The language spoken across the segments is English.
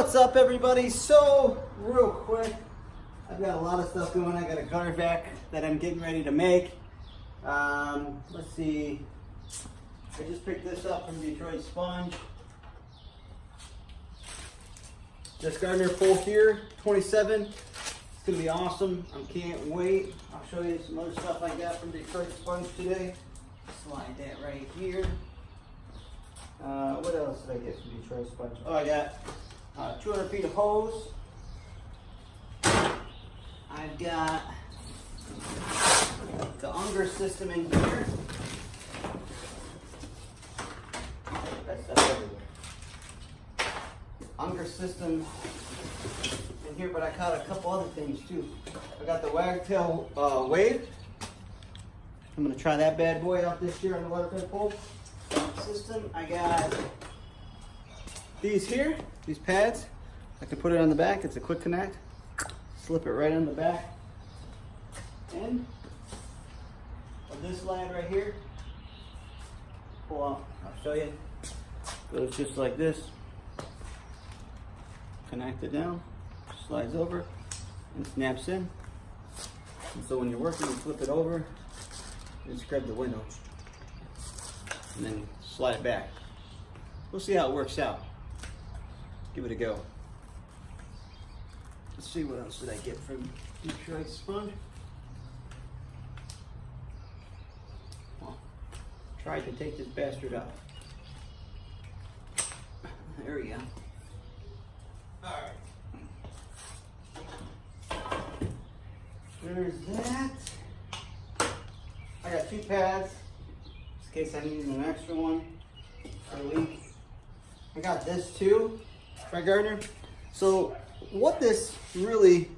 What's up, everybody? So real quick, I've got a lot of stuff going. I got a gutter vac that I'm getting ready to make. Let's see, I just picked this up from Detroit Sponge. This gardiner pole here, 27. It's gonna be awesome. I can't wait. I'll show you some other stuff I got from Detroit Sponge today. Slide that right here. What else did I get from Detroit Sponge? Oh, I got 200 feet of hose. I've got the Unger system in here. That stuff everywhere. Unger system in here, but I caught a couple other things too. I got the wagtail wave. I'm gonna try that bad boy out this year on the Waterfed Pole System. I got these here, these pads. I can put it on the back. It's a quick connect. Slip it right on the back end of this lad right here. Pull off. I'll show you. Goes just like this. Connect it down. Slides over and snaps in. And so when you're working, you flip it over and scrub the window, and then slide it back. We'll see how it works out. Give it a go. Let's see, what else did I get from Detroit Sponge? Well, tried to take this bastard out. There we go. Alright. There's that. I got 2 pads, just in case I need an extra one or a leak. I got this too, my gardener. So what this really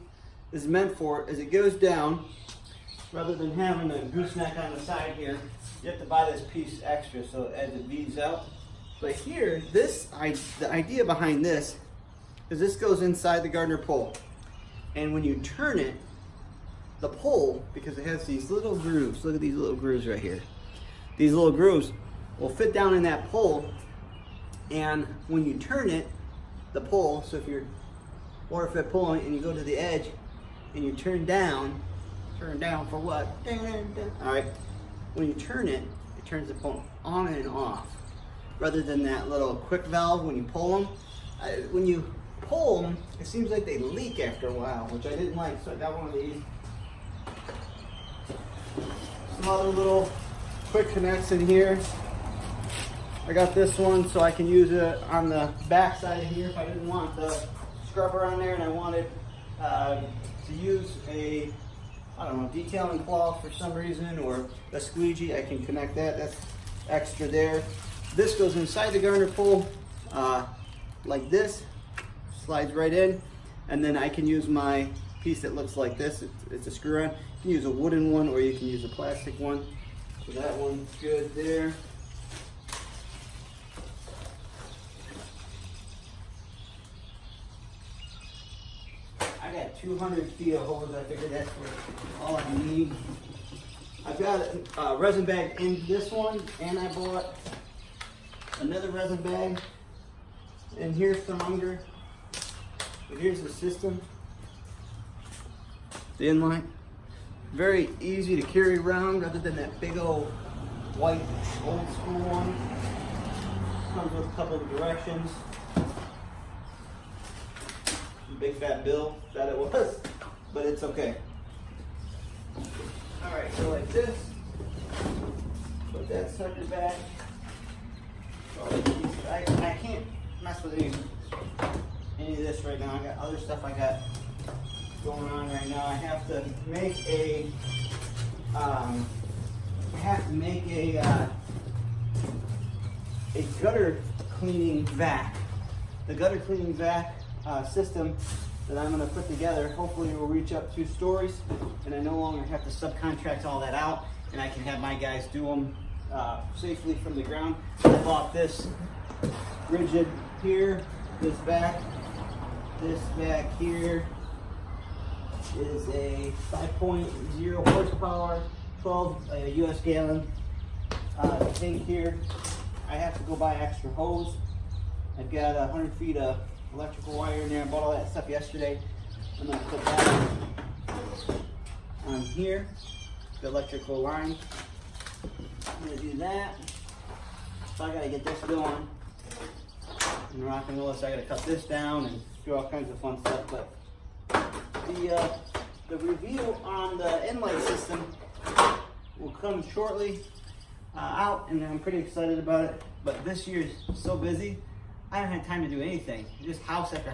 is meant for is it goes down, rather than having a gooseneck on the side here, you have to buy this piece extra so as it V's out. But here, the idea behind this is this goes inside the gardener pole. And when you turn it, the pole, because it has these little grooves, look at these little grooves right here. These little grooves will fit down in that pole, and when you turn it, the pole, so if you're water-fed pole and you go to the edge and you turn down for what? All right, when you turn it, it turns the pole on and off, rather than that little quick valve when you pull them. When you pull them, it seems like they leak after a while, which I didn't like, so I got one of these. Some other little quick connects in here. I got this one so I can use it on the back side of here if I didn't want the scrubber on there and I wanted to use a, I don't know, detailing cloth for some reason, or a squeegee. I can connect that. That's extra there. This goes inside the gardener pole like this, slides right in, and then I can use my piece that looks like this. It's a screw on. You can use a wooden one or you can use a plastic one. So that one's good there. I got 200 feet of hose. I figured that's all I need. I've got a resin bag in this one, and I bought another resin bag. And here's some Unger. But here's the system. The Nlite. Very easy to carry around rather than that big old white old school one. Comes with a couple of directions. Big fat bill that it was, but it's okay. Alright, so like this. Put that sucker back. I can't mess with any of this right now. I got other stuff I got going on right now. I have to make a gutter cleaning vac. The gutter cleaning vac system that I'm going to put together hopefully will reach up 2 stories, and I no longer have to subcontract all that out, and I can have my guys do them safely from the ground. I bought this rigid here, this back here is a 5.0 horsepower, 12 US gallon tank here. I have to go buy extra hose. I've got 100 feet of electrical wire in there. I bought all that stuff yesterday. I'm gonna put that on here, the electrical line. I'm gonna do that. So I gotta get this going and rock and roll. So I gotta cut this down and do all kinds of fun stuff. But the review on the Nlite system will come shortly out, and I'm pretty excited about it. But this year is so busy, I haven't had time to do anything. Just house after